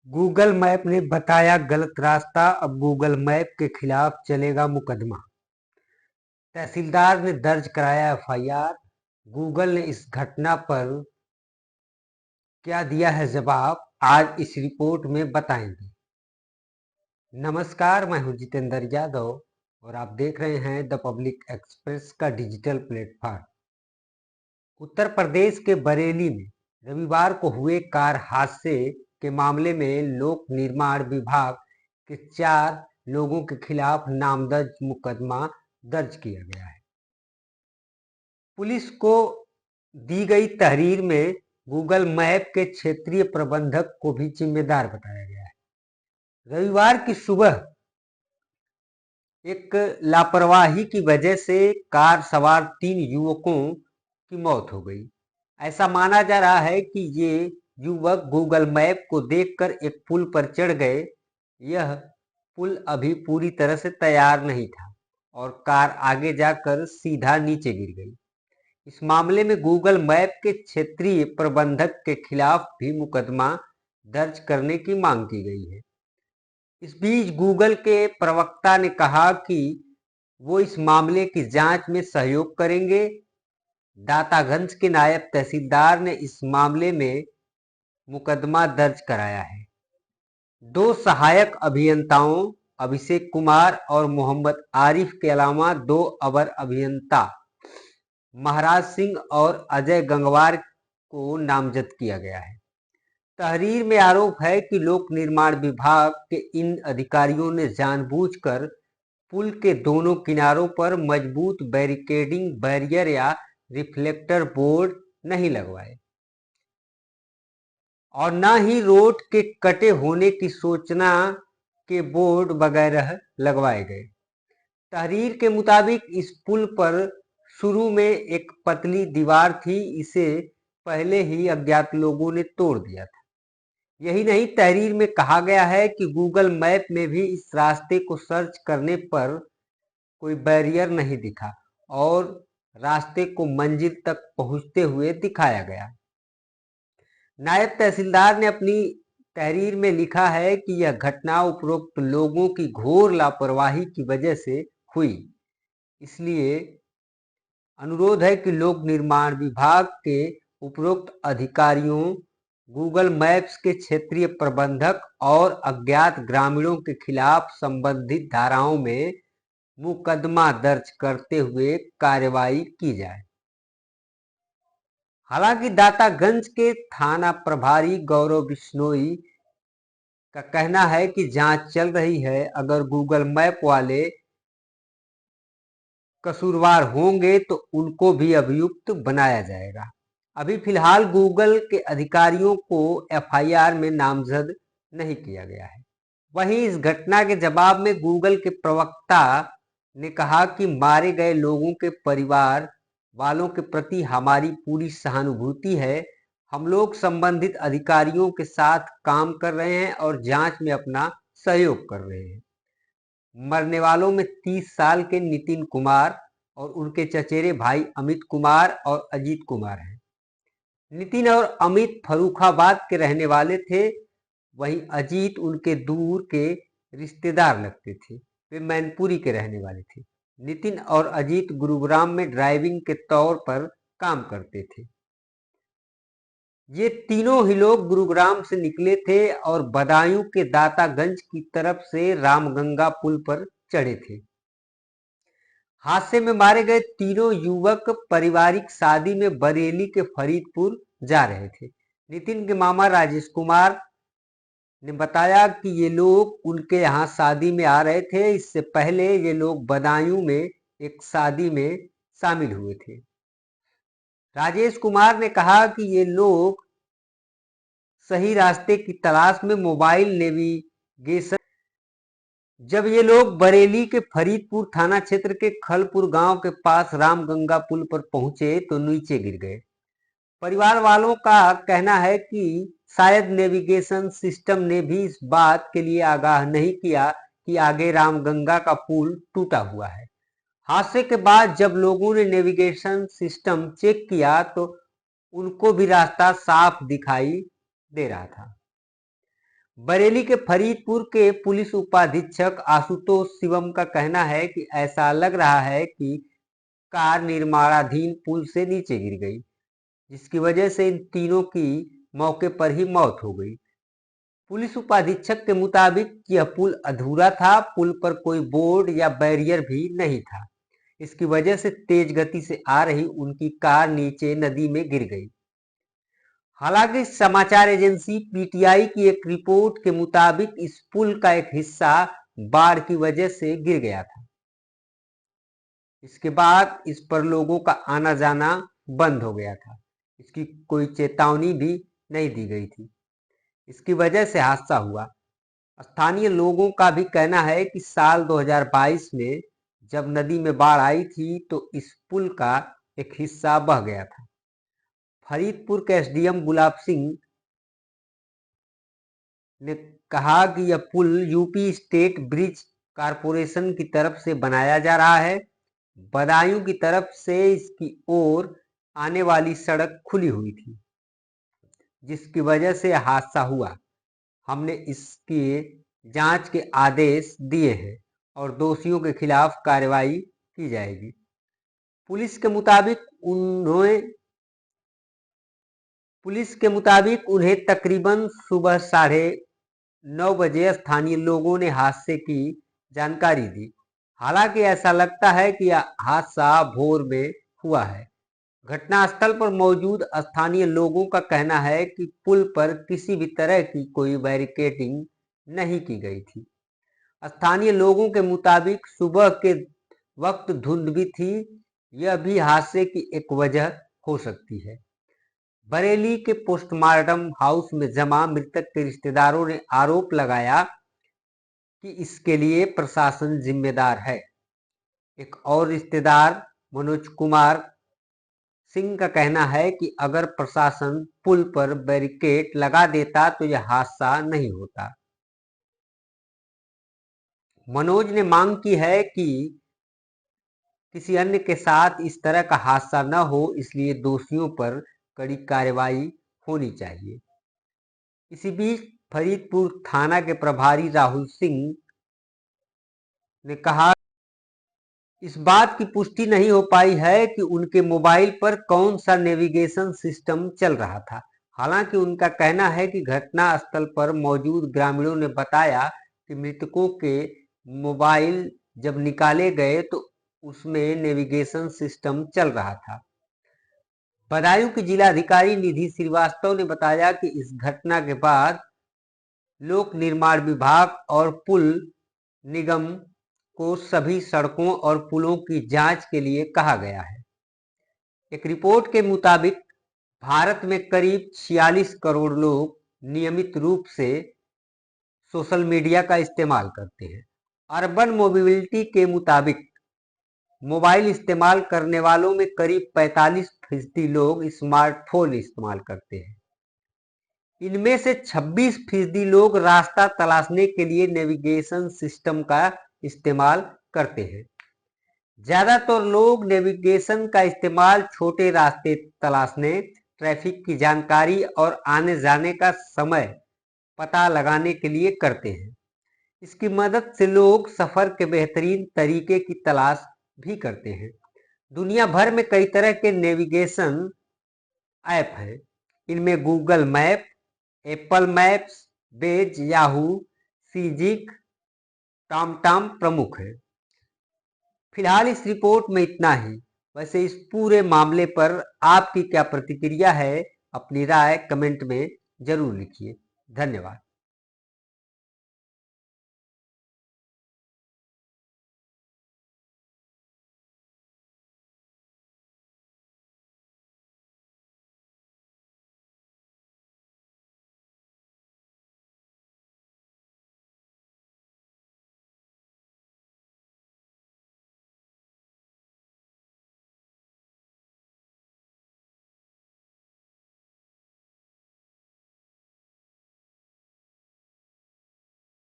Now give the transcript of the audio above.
Google map ने बताया गलत रास्ता, अब गूगल मैप के खिलाफ चलेगा मुकदमा। तहसीलदार ने दर्ज कराया एफआईआर। गूगल ने इस घटना पर क्या दिया है जवाब, आज इस रिपोर्ट में बताएंगे। नमस्कार, मैं हूं जितेंद्र यादव और आप देख रहे हैं द पब्लिक एक्सप्रेस का डिजिटल प्लेटफॉर्म। उत्तर प्रदेश के बरेली में रविवार को हुए कार हादसे के मामले में लोक निर्माण विभाग के 4 लोगों के खिलाफ नामजद मुकदमा दर्ज किया गया है। पुलिस को दी गई तहरीर में गूगल मैप के क्षेत्रीय प्रबंधक को भी जिम्मेदार बताया गया है। रविवार की सुबह एक लापरवाही की वजह से कार सवार 3 युवकों की मौत हो गई। ऐसा माना जा रहा है कि ये युवक गूगल मैप को देखकर एक पुल पर चढ़ गए। यह पुल अभी पूरी तरह से तैयार नहीं था और कार आगे जाकर सीधा नीचे गिर गई। इस मामले में गूगल मैप के क्षेत्रीय प्रबंधक के खिलाफ भी मुकदमा दर्ज करने की मांग की गई है। इस बीच गूगल के प्रवक्ता ने कहा कि वो इस मामले की जांच में सहयोग करेंगे। दातागंज के नायब तहसीलदार ने इस मामले में मुकदमा दर्ज कराया है। 2 सहायक अभियंताओं अभिषेक कुमार और मोहम्मद आरिफ के अलावा 2 अवर अभियंता महाराज सिंह और अजय गंगवार को नामजद किया गया है। तहरीर में आरोप है कि लोक निर्माण विभाग के इन अधिकारियों ने जानबूझकर पुल के दोनों किनारों पर मजबूत बैरिकेडिंग बैरियर या रिफ्लेक्टर बोर्ड नहीं लगवाए और न ही रोड के कटे होने की सूचना के बोर्ड वगैरह लगवाए गए। तहरीर के मुताबिक इस पुल पर शुरू में एक पतली दीवार थी, इसे पहले ही अज्ञात लोगों ने तोड़ दिया था। यही नहीं, तहरीर में कहा गया है कि गूगल मैप में भी इस रास्ते को सर्च करने पर कोई बैरियर नहीं दिखा और रास्ते को मंजिल तक पहुंचते हुए दिखाया गया। नायब तहसीलदार ने अपनी तहरीर में लिखा है कि यह घटना उपरोक्त लोगों की घोर लापरवाही की वजह से हुई। इसलिए अनुरोध है कि लोक निर्माण विभाग के उपरोक्त अधिकारियों, गूगल मैप्स के क्षेत्रीय प्रबंधक और अज्ञात ग्रामीणों के खिलाफ संबंधित धाराओं में मुकदमा दर्ज करते हुए कार्रवाई की जाए। हालांकि दातागंज के थाना प्रभारी गौरव बिश्नोई का कहना है कि जांच चल रही है। अगर गूगल मैप वाले कसूरवार होंगे तो उनको भी अभियुक्त बनाया जाएगा। अभी फिलहाल गूगल के अधिकारियों को एफआईआर में नामजद नहीं किया गया है। वहीं इस घटना के जवाब में गूगल के प्रवक्ता ने कहा कि मारे गए लोगों के परिवार वालों के प्रति हमारी पूरी सहानुभूति है। हम लोग संबंधित अधिकारियों के साथ काम कर रहे हैं और जांच में अपना सहयोग कर रहे हैं। मरने वालों में 30 साल के नितिन कुमार और उनके चचेरे भाई अमित कुमार और अजीत कुमार हैं। नितिन और अमित फर्रुखाबाद के रहने वाले थे, वहीं अजीत उनके दूर के रिश्तेदार लगते थे। वे मैनपुरी के रहने वाले थे। नितिन और अजीत गुरुग्राम में ड्राइविंग के तौर पर काम करते थे। ये तीनों ही लोग गुरुग्राम से निकले थे और बदायूं के दातागंज की तरफ से रामगंगा पुल पर चढ़े थे। हादसे में मारे गए तीनों युवक पारिवारिक शादी में बरेली के फरीदपुर जा रहे थे। नितिन के मामा राजेश कुमार ने बताया कि ये लोग उनके यहाँ शादी में आ रहे थे। इससे पहले ये लोग बदायूं में एक शादी में शामिल हुए थे। राजेश कुमार ने कहा कि ये लोग सही रास्ते की तलाश में मोबाइल नेविगेशन जब ये लोग बरेली के फरीदपुर थाना क्षेत्र के खलपुर गांव के पास रामगंगा पुल पर पहुंचे तो नीचे गिर गए। परिवार वालों का कहना है कि शायद नेविगेशन सिस्टम ने भी इस बात के लिए आगाह नहीं किया कि आगे रामगंगा का पुल टूटा हुआ है। हादसे के बाद जब लोगों ने नेविगेशन सिस्टम चेक किया तो उनको भी रास्ता साफ दिखाई दे रहा था। बरेली के फरीदपुर के पुलिस उपाधीक्षक आशुतोष शिवम का कहना है कि ऐसा लग रहा है कि कार निर्माणाधीन पुल से नीचे गिर गई, जिसकी वजह से इन तीनों की मौके पर ही मौत हो गई। पुलिस उपाधीक्षक के मुताबिक यह पुल अधूरा था, पुल पर कोई बोर्ड या बैरियर भी नहीं था। इसकी वजह से तेज गति से आ रही उनकी कार नीचे नदी में गिर गई। हालांकि समाचार एजेंसी पीटीआई की एक रिपोर्ट के मुताबिक इस पुल का एक हिस्सा बाढ़ की वजह से गिर गया था। इसके बाद इस पर लोगों का आना जाना बंद हो गया था। इसकी कोई चेतावनी भी नहीं दी गई थी। इसकी वजह से हादसा हुआ। स्थानीय लोगों का भी कहना है कि साल 2022 में जब नदी में बाढ़ आई थी तो इस पुल का एक हिस्सा बह गया था। फरीदपुर के एसडीएम गुलाब सिंह ने कहा कि यह पुल यूपी स्टेट ब्रिज कारपोरेशन की तरफ से बनाया जा रहा है। बदायूं की तरफ से इसकी ओर आने वाली सड़क खुली हुई थी, जिसकी वजह से हादसा हुआ। हमने इसके जांच के आदेश दिए हैं और दोषियों के खिलाफ कार्रवाई की जाएगी। पुलिस के मुताबिक उन्हें तकरीबन सुबह 9:30 बजे स्थानीय लोगों ने हादसे की जानकारी दी। हालांकि ऐसा लगता है कि यह हादसा भोर में हुआ है। घटनास्थल पर मौजूद स्थानीय लोगों का कहना है कि पुल पर किसी भी तरह की कोई बैरिकेडिंग नहीं की गई थी। स्थानीय लोगों के मुताबिक सुबह के वक्त धुंध भी थी। यह भी हादसे की एक वजह हो सकती है। बरेली के पोस्टमार्टम हाउस में जमा मृतक के रिश्तेदारों ने आरोप लगाया कि इसके लिए प्रशासन जिम्मेदार है। एक और रिश्तेदार मनोज कुमार सिंह का कहना है कि अगर प्रशासन पुल पर बैरिकेड लगा देता तो यह हादसा नहीं होता। मनोज ने मांग की है कि किसी अन्य के साथ इस तरह का हादसा न हो, इसलिए दोषियों पर कड़ी कार्रवाई होनी चाहिए। इसी बीच फरीदपुर थाना के प्रभारी राहुल सिंह ने कहा इस बात की पुष्टि नहीं हो पाई है कि उनके मोबाइल पर कौन सा नेविगेशन सिस्टम चल रहा था। हालांकि उनका कहना है कि घटना स्थल पर मौजूद ग्रामीणों ने बताया कि मृतकों के मोबाइल जब निकाले गए तो उसमें नेविगेशन सिस्टम चल रहा था। बदायूं की जिलाधिकारी निधि श्रीवास्तव ने बताया कि इस घटना के बाद लोक निर्माण विभाग और पुल निगम को सभी सड़कों और पुलों की जांच के लिए कहा गया है। एक रिपोर्ट के मुताबिक भारत में करीब 46 करोड़ लोग नियमित रूप से सोशल मीडिया का इस्तेमाल करते हैं। अर्बन मोबिलिटी के मुताबिक मोबाइल इस्तेमाल करने वालों में करीब 45% लोग स्मार्टफोन इस्तेमाल करते हैं। इनमें से 26% लोग रास्ता तलाशने के लिए नेविगेशन सिस्टम का इस्तेमाल करते हैं। ज्यादातर लोग नेविगेशन का इस्तेमाल छोटे रास्ते तलाशने, ट्रैफिक की जानकारी और आने जाने का समय पता लगाने के लिए करते हैं। इसकी मदद से लोग सफर के बेहतरीन तरीके की तलाश भी करते हैं। दुनिया भर में कई तरह के नेविगेशन ऐप हैं। इनमें Google map, Apple Maps, Waze, Yahoo, Sygic, TomTom प्रमुख है। फिलहाल इस रिपोर्ट में इतना ही। वैसे इस पूरे मामले पर आपकी क्या प्रतिक्रिया है? अपनी राय कमेंट में जरूर लिखिए। धन्यवाद।